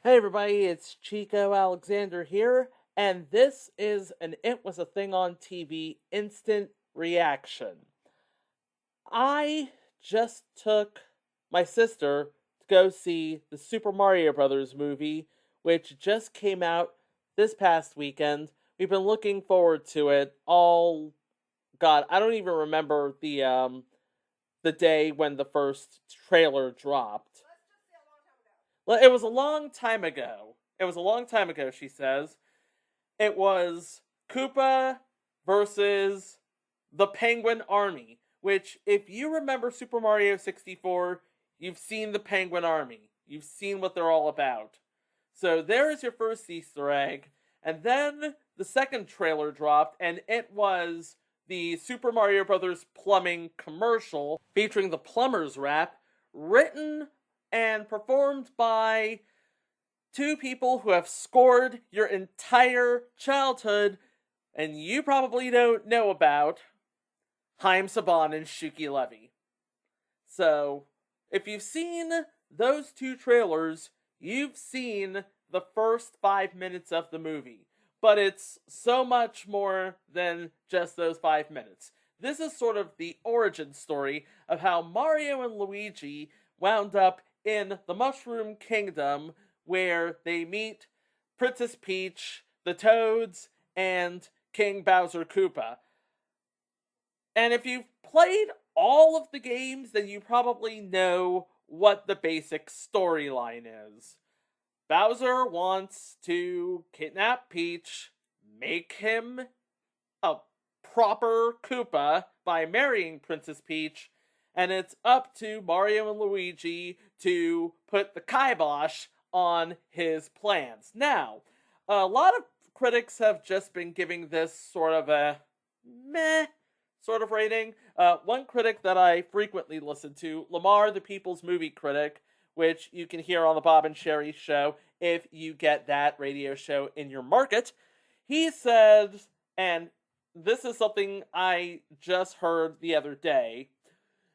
Hey everybody, it's Chico Alexander here, and this is an It Was a Thing on TV instant reaction. I just took my sister to go see the Super Mario Brothers movie, which just came out this past weekend. We've been looking forward to it all. God, I don't even remember the day when the first trailer dropped. Well, it was a long time ago. It was a long time ago, she says. It was Koopa versus the Penguin Army, which, if you remember Super Mario 64, you've seen the Penguin Army. You've seen what they're all about. So there is your first Easter egg. And then the second trailer dropped, and it was the Super Mario Brothers plumbing commercial featuring the plumber's rap, written and performed by two people who have scored your entire childhood and you probably don't know about, Haim Saban and Shuki Levy. So, if you've seen those two trailers, you've seen the first 5 minutes of the movie. But it's so much more than just those 5 minutes. This is sort of the origin story of how Mario and Luigi wound up in the Mushroom Kingdom, where they meet Princess Peach, the Toads, and King Bowser Koopa. And if you've played all of the games, then you probably know what the basic storyline is. Bowser wants to kidnap Peach, make him a proper Koopa by marrying Princess Peach, and it's up to Mario and Luigi to put the kibosh on his plans. Now, a lot of critics have just been giving this sort of a meh sort of rating. One critic that I frequently listen to, Lamar, the People's Movie Critic, which you can hear on the Bob and Sherry show if you get that radio show in your market, he said, and this is something I just heard the other day,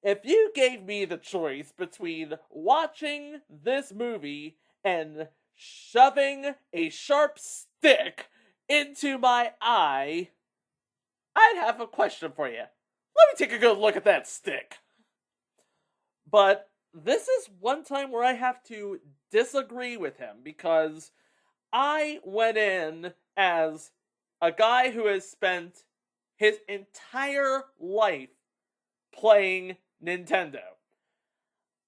if you gave me the choice between watching this movie and shoving a sharp stick into my eye, I'd have a question for you. Let me take a good look at that stick. But this is one time where I have to disagree with him because I went in as a guy who has spent his entire life playing Nintendo.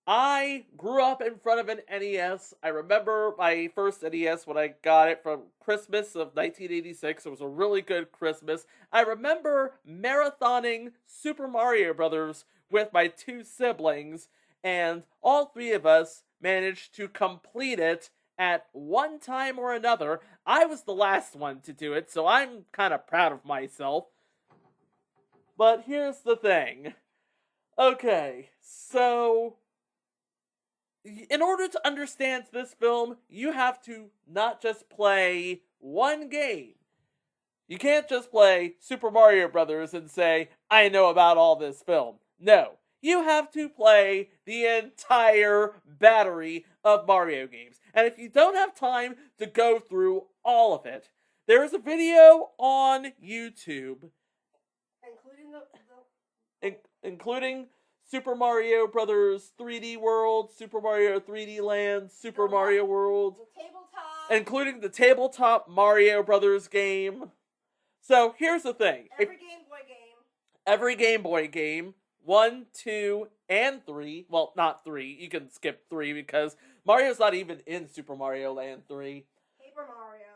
I grew up in front of an NES. I remember my first NES when I got it from Christmas of 1986. It was a really good Christmas. I remember marathoning Super Mario Brothers with my two siblings, and all three of us managed to complete it at one time or another. I was the last one to do it, so I'm kind of proud of myself. But here's the thing. Okay, so in order to understand this film, you have to not just play one game. You can't just play Super Mario Brothers and say, I know about all this film. No, you have to play the entire battery of Mario games. And if you don't have time to go through all of it, there is a video on YouTube, including Super Mario Brothers 3D World, Super Mario 3D Land, Super Mario World, including the tabletop Mario Brothers game. So here's the thing. Every Game Boy game, 1, 2, and 3, well, not 3, you can skip 3 because Mario's not even in Super Mario Land 3.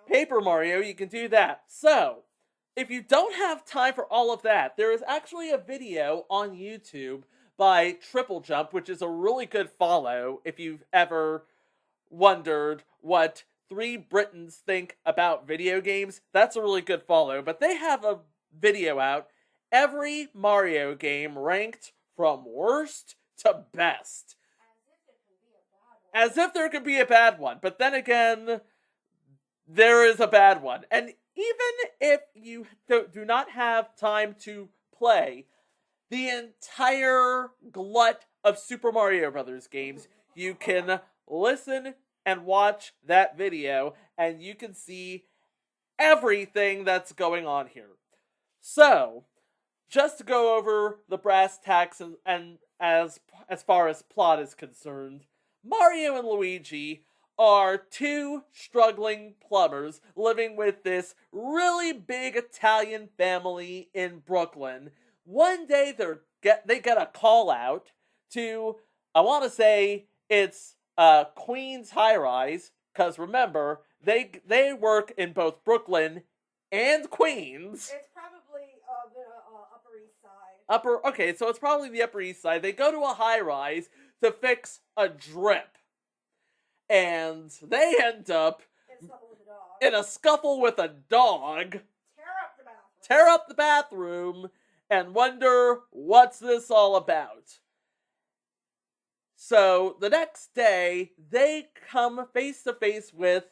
Paper Mario, you can do that. So, if you don't have time for all of that, there is actually a video on YouTube by Triple Jump, which is a really good follow if you've ever wondered what three Britons think about video games. That's a really good follow, but they have a video out, every Mario game ranked from worst to best. As if there could be a bad one, but then again, there is a bad one. And even if you do not have time to play the entire glut of Super Mario Brothers games, you can listen and watch that video, and you can see everything that's going on here. So, just to go over the brass tacks and as far as plot is concerned, Mario and Luigi are two struggling plumbers living with this really big Italian family in Brooklyn. One day they get a call out to, I want to say it's Queens high rise, because remember they work in both Brooklyn and Queens. It's probably the Upper East Side. Okay, so it's probably the Upper East Side. They go to a high rise to fix a drip, and they end up in a scuffle with a dog, tear up the bathroom, and wonder what's this all about. So the next day, they come face to face with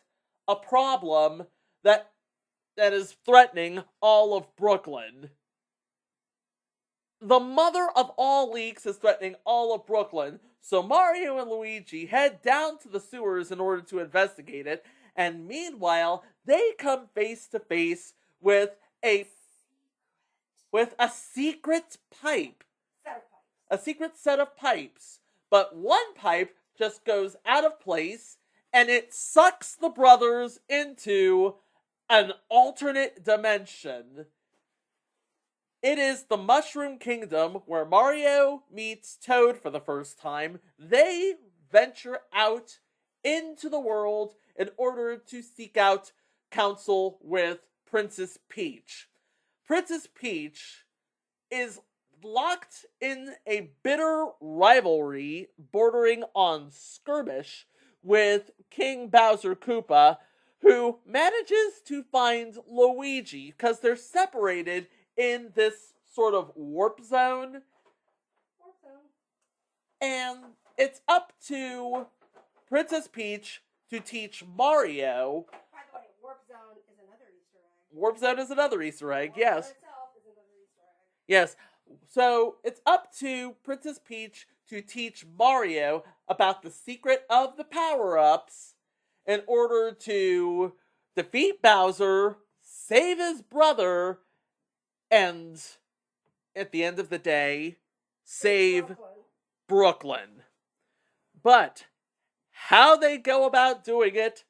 a problem that is threatening all of Brooklyn. The mother of all leaks is threatening all of Brooklyn, so Mario and Luigi head down to the sewers in order to investigate it, and meanwhile, they come face to face with a secret pipe. A secret set of pipes. But one pipe just goes out of place, and it sucks the brothers into an alternate dimension. It is the Mushroom Kingdom, where Mario meets Toad for the first time. They venture out into the world in order to seek out counsel with Princess Peach. Princess Peach is locked in a bitter rivalry bordering on skirmish with King Bowser Koopa, who manages to find Luigi because they're separated in this sort of warp zone. And it's up to Princess Peach to teach Mario. By the way, Warp Zone is another Easter egg. Warp Zone is another Easter egg, yes. Itself is another Easter egg. Yes. So it's up to Princess Peach to teach Mario about the secret of the power-ups in order to defeat Bowser, save his brother, and at the end of the day, save Brooklyn. But how they go about doing it,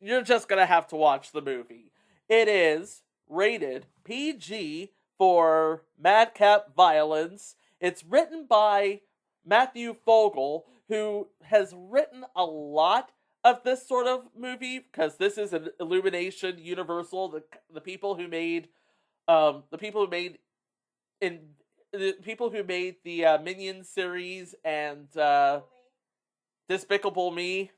you're just going to have to watch the movie. It is rated PG for madcap violence. It's written by Matthew Fogel, who has written a lot of this sort of movie, because this is an Illumination Universal, the people who made the Minions series and Despicable Me.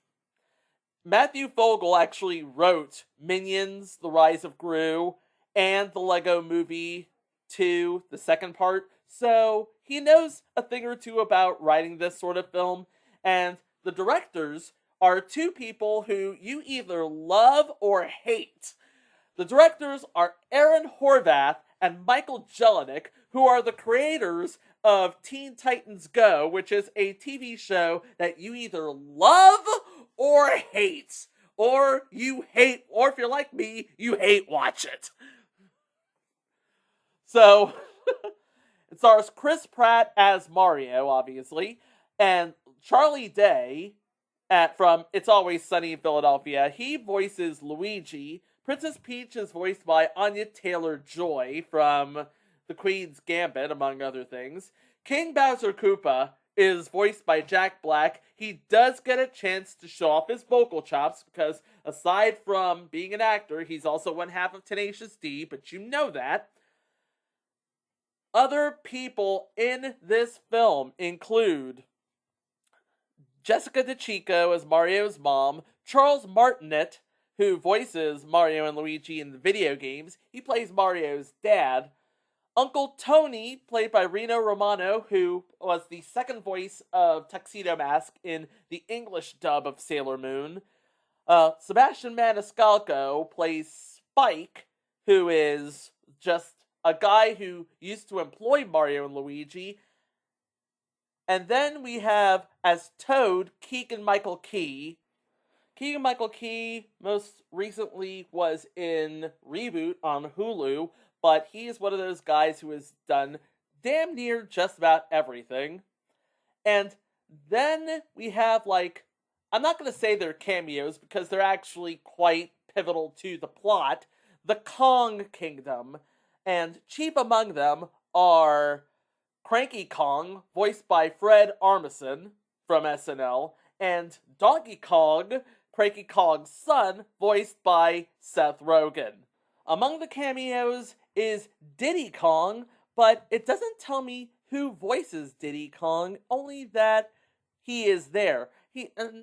Matthew Fogel actually wrote Minions: The Rise of Gru and the Lego Movie 2, the second part, so he knows a thing or two about writing this sort of film, and the directors are two people who you either love or hate. The directors are Aaron Horvath and Michael Jelinek, who are the creators of Teen Titans Go, which is a TV show that you either love or hate. Or if you're like me, you hate watch it. So, it stars Chris Pratt as Mario, obviously, and Charlie Day from It's Always Sunny in Philadelphia. He voices Luigi. Princess Peach is voiced by Anya Taylor-Joy from The Queen's Gambit, among other things. King Bowser Koopa is voiced by Jack Black. He does get a chance to show off his vocal chops, because aside from being an actor, he's also one half of Tenacious D, but you know that. Other people in this film include Jessica DeChico as Mario's mom, Charles Martinet, who voices Mario and Luigi in the video games. He plays Mario's dad. Uncle Tony, played by Rino Romano, who was the second voice of Tuxedo Mask in the English dub of Sailor Moon. Sebastian Maniscalco plays Spike, who is just a guy who used to employ Mario and Luigi. And then we have, as Toad, Keegan-Michael Key. Keegan-Michael Key most recently was in Reboot on Hulu, but he is one of those guys who has done damn near just about everything. And then we have, like, I'm not going to say they're cameos because they're actually quite pivotal to the plot, the Kong Kingdom. And chief among them are Cranky Kong, voiced by Fred Armisen from SNL, and Donkey Kong, Cranky Kong's son, voiced by Seth Rogen. Among the cameos is Diddy Kong, but it doesn't tell me who voices Diddy Kong, only that he is there.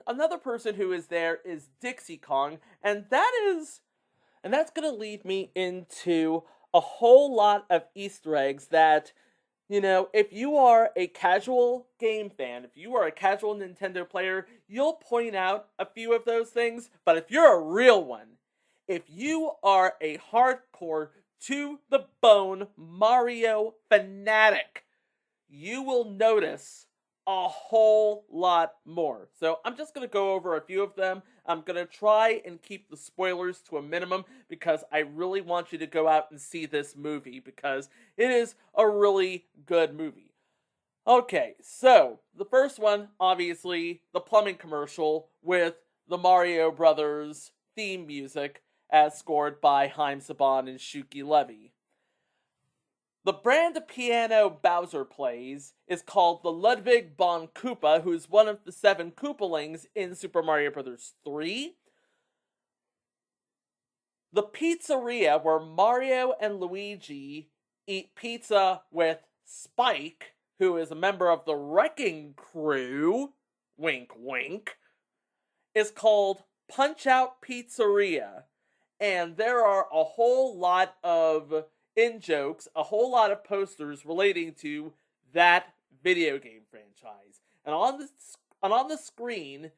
Another person who is there is Dixie Kong, and that's going to lead me into a whole lot of Easter eggs that, if you are a casual game fan, if you are a casual Nintendo player, you'll point out a few of those things. But if you're a real one, if you are a hardcore to the bone Mario fanatic, you will notice a whole lot more. So I'm just going to go over a few of them. I'm going to try and keep the spoilers to a minimum because I really want you to go out and see this movie because it is a really good movie. Okay, so the first one, obviously, the plumbing commercial with the Mario Brothers theme music as scored by Haim Saban and Shuki Levy. The brand of piano Bowser plays is called the Ludwig von Koopa, who's one of the 7 Koopalings in Super Mario Bros. 3. The pizzeria where Mario and Luigi eat pizza with Spike, who is a member of the Wrecking Crew, wink wink, is called Punch-Out Pizzeria. And there are a whole lot of in-jokes, a whole lot of posters relating to that video game franchise. And on the screen,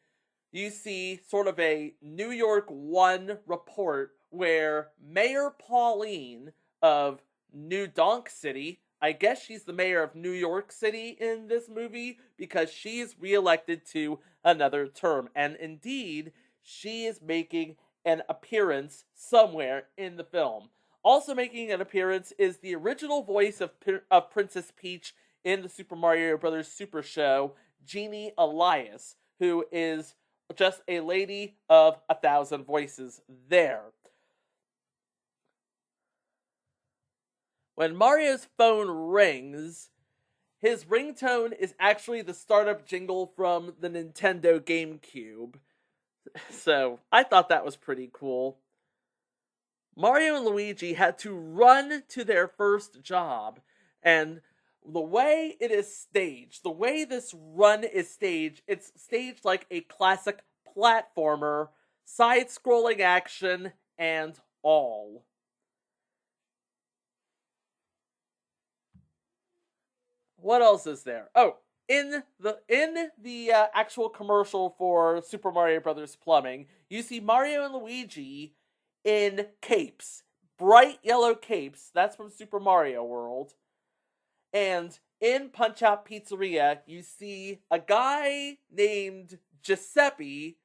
you see sort of a New York 1 report where Mayor Pauline of New Donk City, I guess she's the mayor of New York City in this movie because she's reelected to another term. And indeed, she is making an appearance somewhere in the film. Also making an appearance is the original voice of Princess Peach in the Super Mario Bros. Super Show, Jeannie Elias, who is just a lady of 1,000 voices there. When Mario's phone rings, his ringtone is actually the startup jingle from the Nintendo GameCube. So, I thought that was pretty cool. Mario and Luigi had to run to their first job, and the way it is staged, the way this run is staged, it's staged like a classic platformer, side-scrolling action, and all. What else is there? Oh, in the actual commercial for Super Mario Bros. Plumbing, you see Mario and Luigi in capes, bright yellow capes. That's from Super Mario World. And in Punch-Out Pizzeria, you see a guy named Giuseppe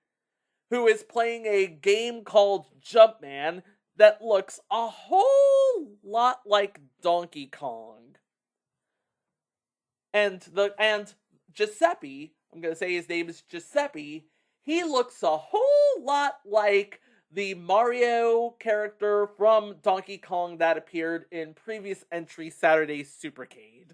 who is playing a game called Jumpman that looks a whole lot like Donkey Kong. And Giuseppe, I'm going to say his name is Giuseppe, he looks a whole lot like the Mario character from Donkey Kong that appeared in previous entry Saturday Supercade.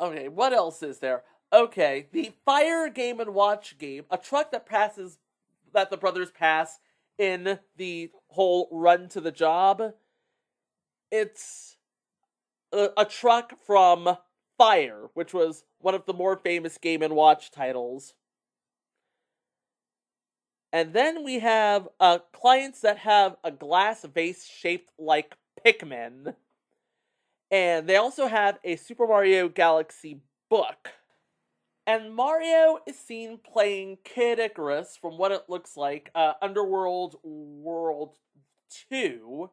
Okay, what else is there? Okay, the Fire Game & Watch game, a truck that the brothers pass in the whole run to the job. It's a truck from Fire, which was one of the more famous Game & Watch titles. And then we have clients that have a glass vase shaped like Pikmin. And they also have a Super Mario Galaxy book. And Mario is seen playing Kid Icarus from what it looks like, Underworld World 2,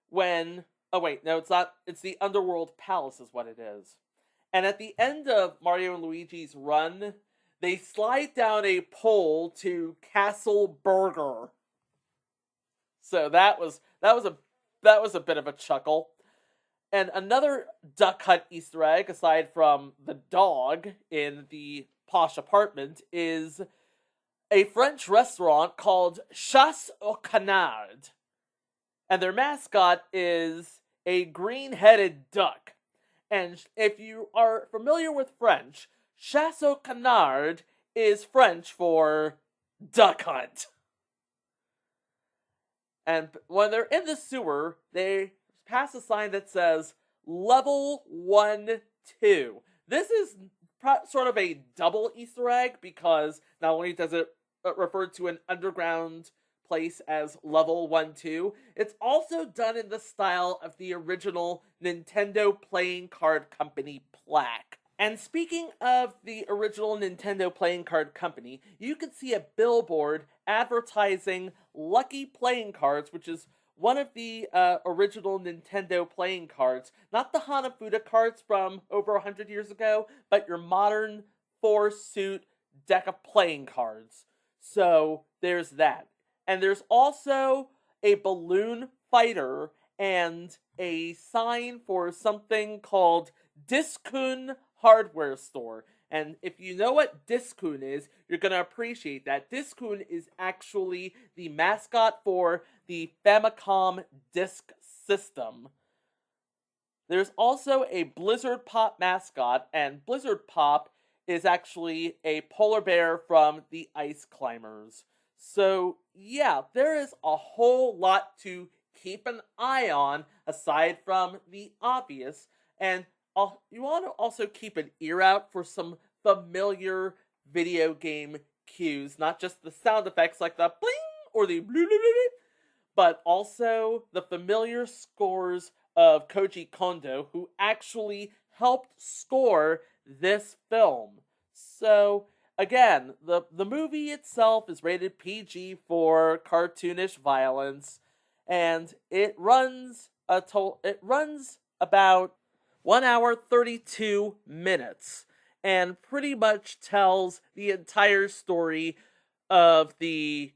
when... Oh wait, no, it's not. It's the Underworld Palace is what it is. And at the end of Mario and Luigi's run, they slide down a pole to Castle Burger. So that was a bit of a chuckle. And another Duck Hunt Easter egg, aside from the dog in the posh apartment, is a French restaurant called Chasse au Canard. And their mascot is a green-headed duck. And if you are familiar with French, Chasse au Canard is French for duck hunt. And when they're in the sewer, they pass a sign that says level 1, 2. This is sort of a double Easter egg because not only does it refer to an underground place as level 1, 2, it's also done in the style of the original Nintendo playing card company plaque. And speaking of the original Nintendo playing card company, you can see a billboard advertising Lucky Playing Cards, which is one of the original Nintendo playing cards. Not the Hanafuda cards from over 100 years ago, but your modern 4-suit deck of playing cards. So there's that. And there's also a balloon fighter and a sign for something called Discun Hardware Store. And if you know what Discun is, you're going to appreciate that. Discun is actually the mascot for the Famicom Disk System. There's also a Blizzard Pop mascot, and Blizzard Pop is actually a polar bear from the Ice Climbers. So, yeah, there is a whole lot to keep an eye on aside from the obvious. And you want to also keep an ear out for some familiar video game cues, not just the sound effects like the bling or the blue, but also the familiar scores of Koji Kondo, who actually helped score this film. So, again, the movie itself is rated PG for cartoonish violence, and it runs about 1 hour 32 minutes, and pretty much tells the entire story of the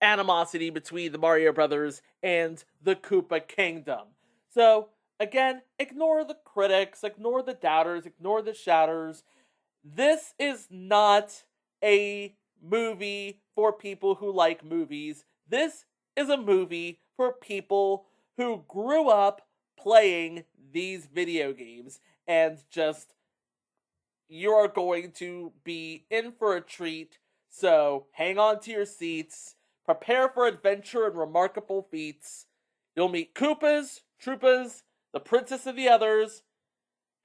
animosity between the Mario Brothers and the Koopa Kingdom. So, again, ignore the critics, ignore the doubters, ignore the shouters. This is not a movie for people who like movies. This is a movie for people who grew up playing these video games, and just, you're going to be in for a treat. So hang on to your seats, prepare for adventure and remarkable feats. You'll meet Koopas, Troopas, the princess and the others.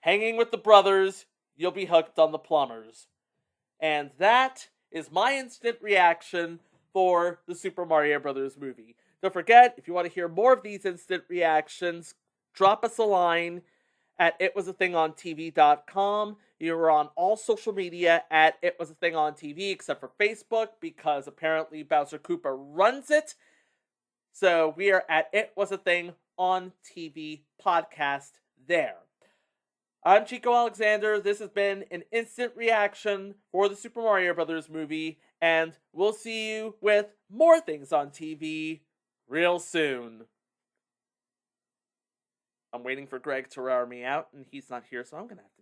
Hanging with the brothers, you'll be hooked on the plumbers. And that is my instant reaction for the Super Mario Bros. Movie. Don't forget, if you want to hear more of these instant reactions, drop us a line at itwasathingontv.com. You're on all social media at itwasathingontv, except for Facebook, because apparently Bowser Koopa runs it. So we are at It Was a Thing on TV podcast there. I'm Chico Alexander. This has been an instant reaction for the Super Mario Bros. Movie, and we'll see you with more things on TV real soon. I'm waiting for Greg to roar me out, and he's not here, so I'm going to have to